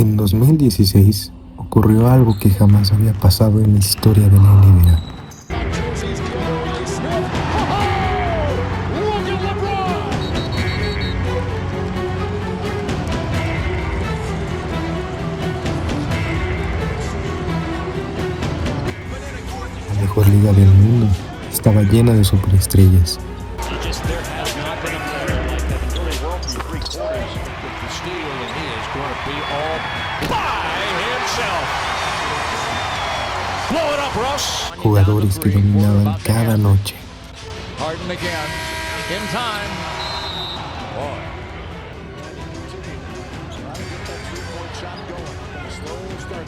En 2016 ocurrió algo que jamás había pasado en la historia de la NBA. La mejor liga del mundo estaba llena de superestrellas. Jugadores que dominaban cada noche.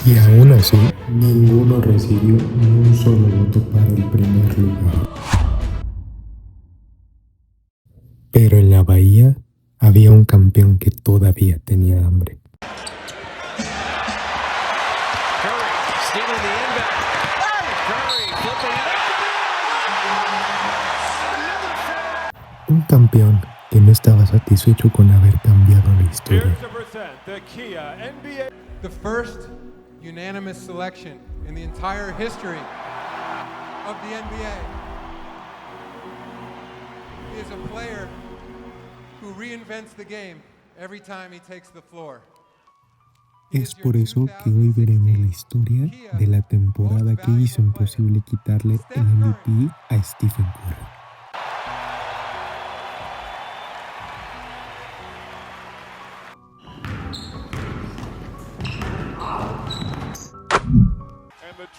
Y aún así, ninguno recibió ni un solo voto para el primer lugar. Pero en la Bahía había un campeón que todavía tenía hambre. Un campeón que no estaba satisfecho con haber cambiado la historia. The first unanimous selection in the entire history of the NBA. He is a player who reinvents the game every time he takes the floor. Es por eso que hoy veremos la historia de la temporada que hizo imposible quitarle el MVP a Stephen Curry.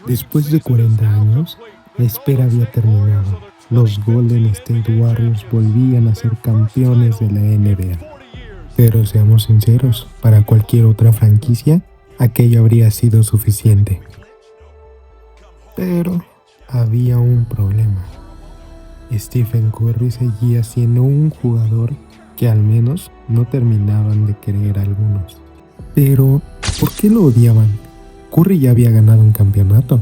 Después de 40 años, la espera había terminado. Los Golden State Warriors volvían a ser campeones de la NBA. Pero seamos sinceros, para cualquier otra franquicia, aquello habría sido suficiente. Pero había un problema. Stephen Curry seguía siendo un jugador que al menos no terminaban de creer algunos. Pero, ¿por qué lo odiaban? Curry ya había ganado un campeonato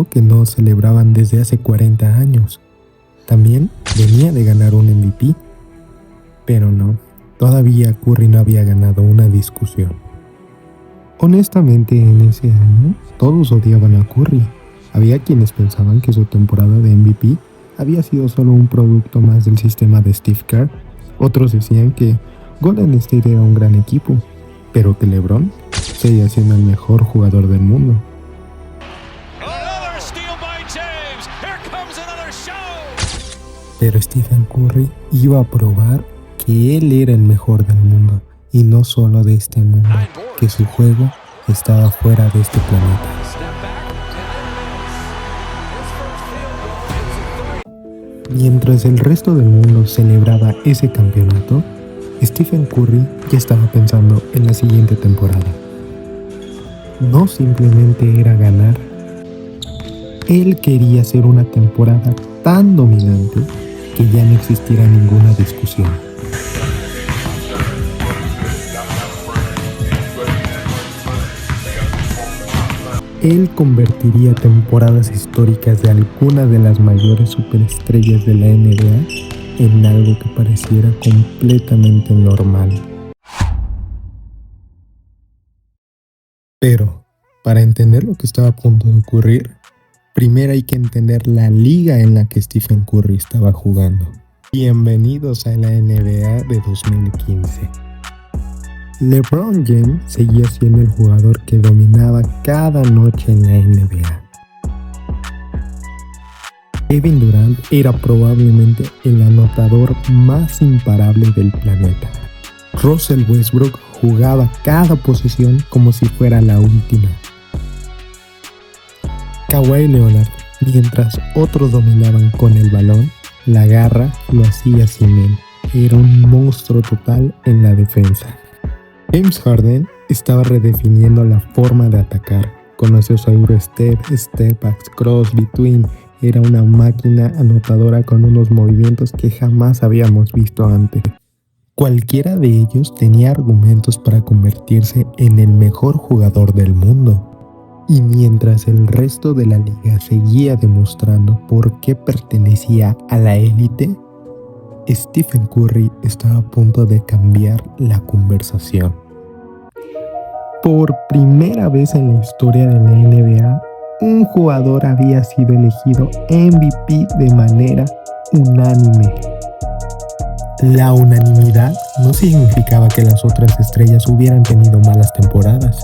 que no celebraban desde hace 40 años. También venía de ganar un MVP, pero no, todavía Curry no había ganado una discusión. Honestamente, en ese año todos odiaban a Curry. Había quienes pensaban que su temporada de MVP había sido solo un producto más del sistema de Steve Kerr. Otros decían que Golden State era un gran equipo, pero que LeBron seguía siendo el mejor jugador del mundo. Pero Stephen Curry iba a probar que él era el mejor del mundo, y no solo de este mundo, que su juego estaba fuera de este planeta. Mientras el resto del mundo celebraba ese campeonato, Stephen Curry ya estaba pensando en la siguiente temporada. No simplemente era ganar, él quería hacer una temporada tan dominante que ya no existiera ninguna discusión. Él convertiría temporadas históricas de alguna de las mayores superestrellas de la NBA en algo que pareciera completamente normal. Pero, para entender lo que estaba a punto de ocurrir, primero hay que entender la liga en la que Stephen Curry estaba jugando. Bienvenidos a la NBA de 2015. LeBron James seguía siendo el jugador que dominaba cada noche en la NBA. Kevin Durant era probablemente el anotador más imparable del planeta. Russell Westbrook jugaba cada posesión como si fuera la última. Kawhi Leonard, mientras otros dominaban con el balón, la garra lo hacía sin él. Era un monstruo total en la defensa. James Harden estaba redefiniendo la forma de atacar. Conoció su Eurostep, Step-Backs, Crosby, Twin. Era una máquina anotadora con unos movimientos que jamás habíamos visto antes. Cualquiera de ellos tenía argumentos para convertirse en el mejor jugador del mundo. Y mientras el resto de la liga seguía demostrando por qué pertenecía a la élite, Stephen Curry estaba a punto de cambiar la conversación. Por primera vez en la historia de la NBA, un jugador había sido elegido MVP de manera unánime. La unanimidad no significaba que las otras estrellas hubieran tenido malas temporadas.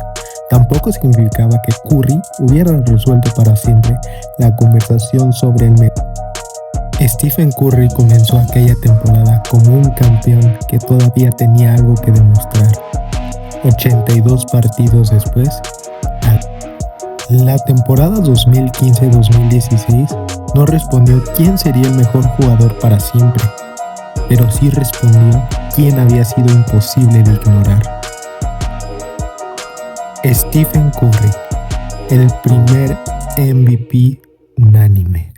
Tampoco significaba que Curry hubiera resuelto para siempre la conversación sobre el mejor. Stephen Curry comenzó aquella temporada como un campeón que todavía tenía algo que demostrar. 82 partidos después, la temporada 2015-2016 no respondió quién sería el mejor jugador para siempre, pero sí respondió quién había sido imposible de ignorar. Stephen Curry, el primer MVP unánime.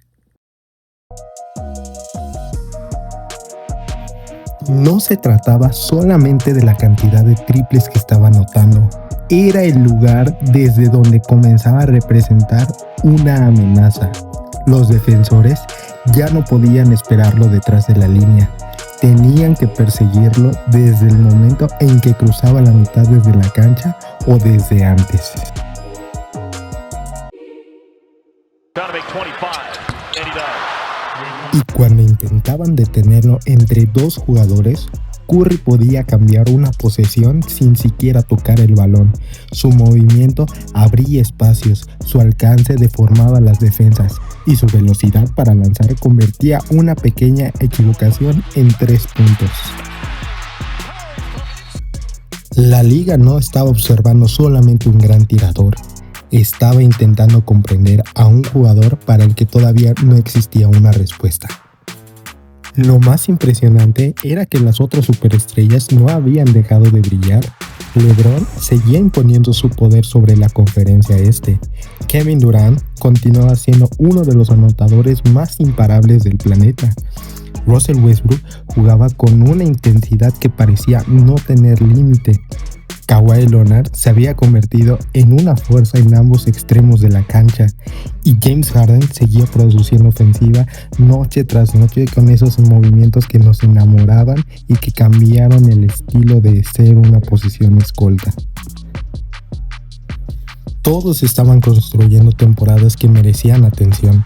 No se trataba solamente de la cantidad de triples que estaba anotando, era el lugar desde donde comenzaba a representar una amenaza. Los defensores ya no podían esperarlo detrás de la línea, tenían que perseguirlo desde el momento en que cruzaba la mitad desde la cancha o desde antes. Y cuando intentaban detenerlo entre dos jugadores, Curry podía cambiar una posesión sin siquiera tocar el balón. Su movimiento abría espacios, su alcance deformaba las defensas y su velocidad para lanzar convertía una pequeña equivocación en 3 puntos. La liga no estaba observando solamente un gran tirador, estaba intentando comprender a un jugador para el que todavía no existía una respuesta. Lo más impresionante era que las otras superestrellas no habían dejado de brillar. LeBron seguía imponiendo su poder sobre la conferencia este. Kevin Durant continuaba siendo uno de los anotadores más imparables del planeta. Russell Westbrook jugaba con una intensidad que parecía no tener límite. Kawhi Leonard se había convertido en una fuerza en ambos extremos de la cancha y James Harden seguía produciendo ofensiva noche tras noche con esos movimientos que nos enamoraban y que cambiaron el estilo de ser una posición escolta. Todos estaban construyendo temporadas que merecían atención.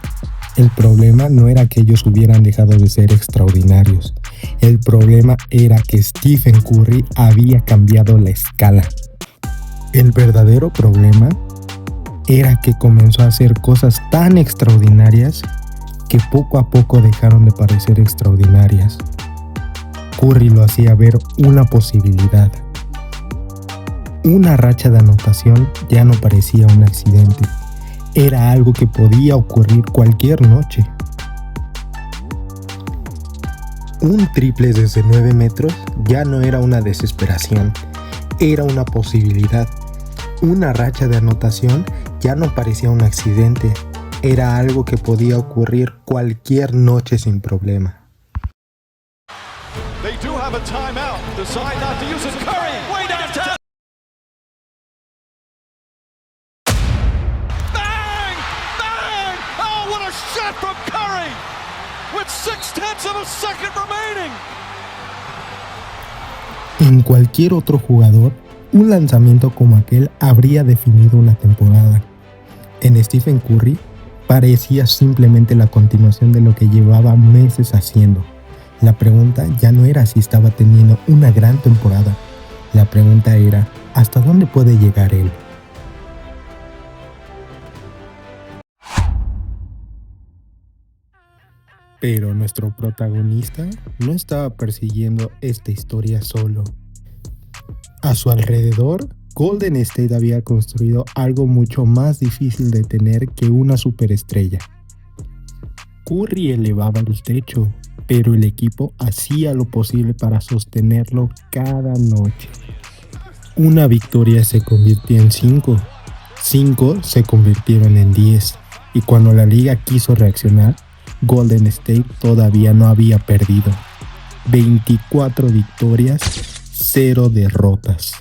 El problema no era que ellos hubieran dejado de ser extraordinarios. El problema era que Stephen Curry había cambiado la escala. El verdadero problema era que comenzó a hacer cosas tan extraordinarias que poco a poco dejaron de parecer extraordinarias. Curry lo hacía ver una posibilidad. Una racha de anotación ya no parecía un accidente. Era algo que podía ocurrir cualquier noche. Un triple desde 9 metros ya no era una desesperación, era una posibilidad. Una racha de anotación ya no parecía un accidente, era algo que podía ocurrir cualquier noche sin problema. They do have a timeout. Decide not to use it. Curry, way downtown. Bang! Bang! Oh, what a shot from Curry! With 0.6 of a second remaining. En cualquier otro jugador, un lanzamiento como aquel habría definido una temporada. En Stephen Curry, parecía simplemente la continuación de lo que llevaba meses haciendo. La pregunta ya no era si estaba teniendo una gran temporada. La pregunta era, ¿hasta dónde puede llegar él? Pero nuestro protagonista no estaba persiguiendo esta historia solo. A su alrededor, Golden State había construido algo mucho más difícil de tener que una superestrella. Curry elevaba el techo, pero el equipo hacía lo posible para sostenerlo cada noche. Una victoria se convirtió en 5, 5 se convirtieron en 10, y cuando la liga quiso reaccionar, Golden State todavía no había perdido. 24 victorias, 0 derrotas.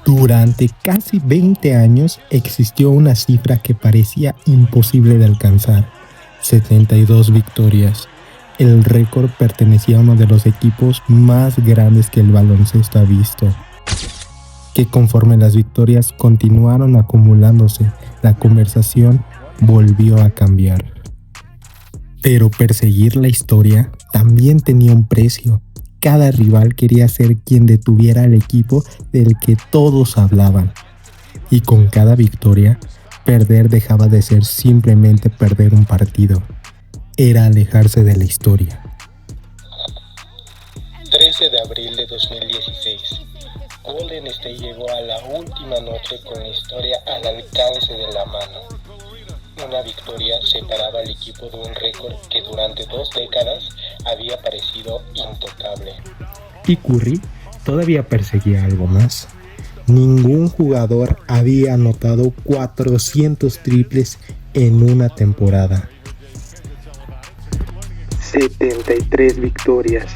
Durante casi 20 años existió una cifra que parecía imposible de alcanzar: 72 victorias. El récord pertenecía a uno de los equipos más grandes que el baloncesto ha visto. que conforme las victorias continuaron acumulándose, la conversación volvió a cambiar. Pero perseguir la historia también tenía un precio. Cada rival quería ser quien detuviera al equipo del que todos hablaban. Y con cada victoria, perder dejaba de ser simplemente perder un partido. Era alejarse de la historia. 13 de abril de 2016. Golden State llegó a la última noche con la historia al alcance de la mano. Una victoria separaba al equipo de un récord que durante 2 décadas había parecido intocable. Y Curry todavía perseguía algo más. Ningún jugador había anotado 400 triples en una temporada. 73 victorias,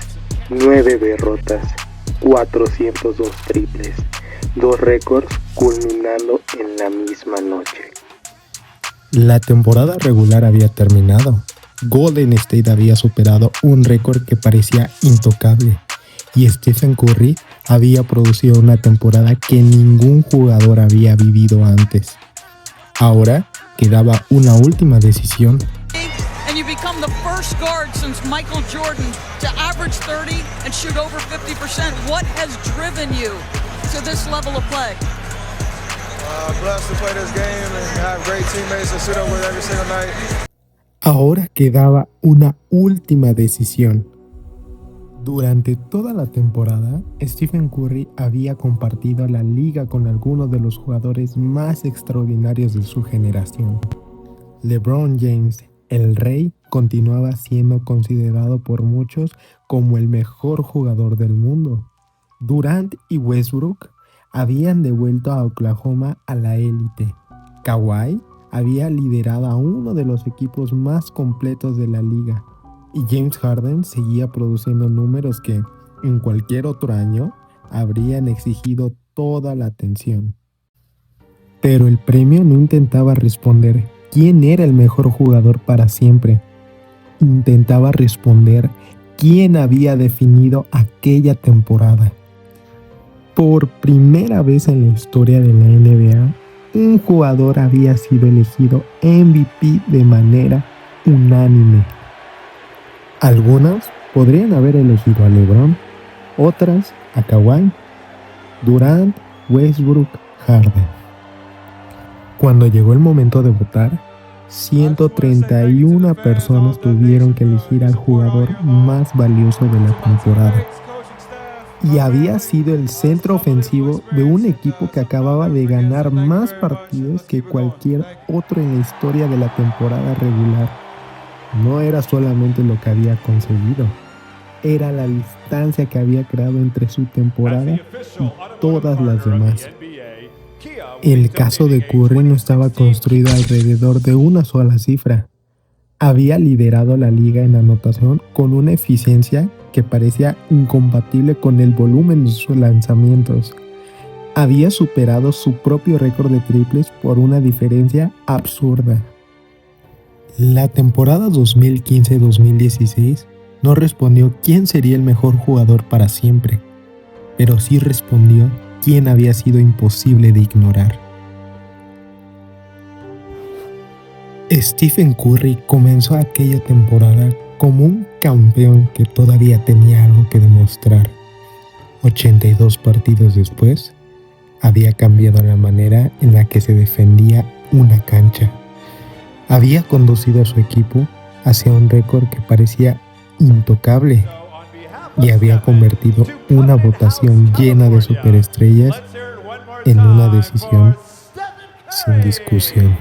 9 derrotas, 402 triples, 2 récords culminando en la misma noche. La temporada regular había terminado. Golden State había superado un récord que parecía intocable y Stephen Curry había producido una temporada que ningún jugador había vivido antes. Ahora quedaba una última decisión. And you become the first guard since Michael Jordan to average 30 and shoot over 50%. What has driven you to this level of play? Blessed to play this game and have great teammates to sit up with every single night. Ahora quedaba una última decisión. Durante toda la temporada, Stephen Curry había compartido la liga con algunos de los jugadores más extraordinarios de su generación. LeBron James, el Rey, continuaba siendo considerado por muchos como el mejor jugador del mundo. Durant y Westbrook habían devuelto a Oklahoma a la élite. Kawhi había liderado a uno de los equipos más completos de la liga. Y James Harden seguía produciendo números que, en cualquier otro año, habrían exigido toda la atención. Pero el premio no intentaba responder quién era el mejor jugador para siempre. Intentaba responder quién había definido aquella temporada. Por primera vez en la historia de la NBA, un jugador había sido elegido MVP de manera unánime. Algunas podrían haber elegido a LeBron, otras a Kawhi, Durant, Westbrook, Harden. Cuando llegó el momento de votar, 131 personas tuvieron que elegir al jugador más valioso de la temporada. Y había sido el centro ofensivo de un equipo que acababa de ganar más partidos que cualquier otro en la historia de la temporada regular. No era solamente lo que había conseguido, era la distancia que había creado entre su temporada y todas las demás. El caso de Curry no estaba construido alrededor de una sola cifra. Había liderado la liga en anotación con una eficiencia que parecía incompatible con el volumen de sus lanzamientos. Había superado su propio récord de triples por una diferencia absurda. La temporada 2015-2016 no respondió quién sería el mejor jugador para siempre, pero sí respondió quién había sido imposible de ignorar. Stephen Curry comenzó aquella temporada como un campeón que todavía tenía algo que demostrar. 82 partidos después, había cambiado la manera en la que se defendía una cancha. Había conducido a su equipo hacia un récord que parecía intocable y había convertido una votación llena de superestrellas en una decisión sin discusión.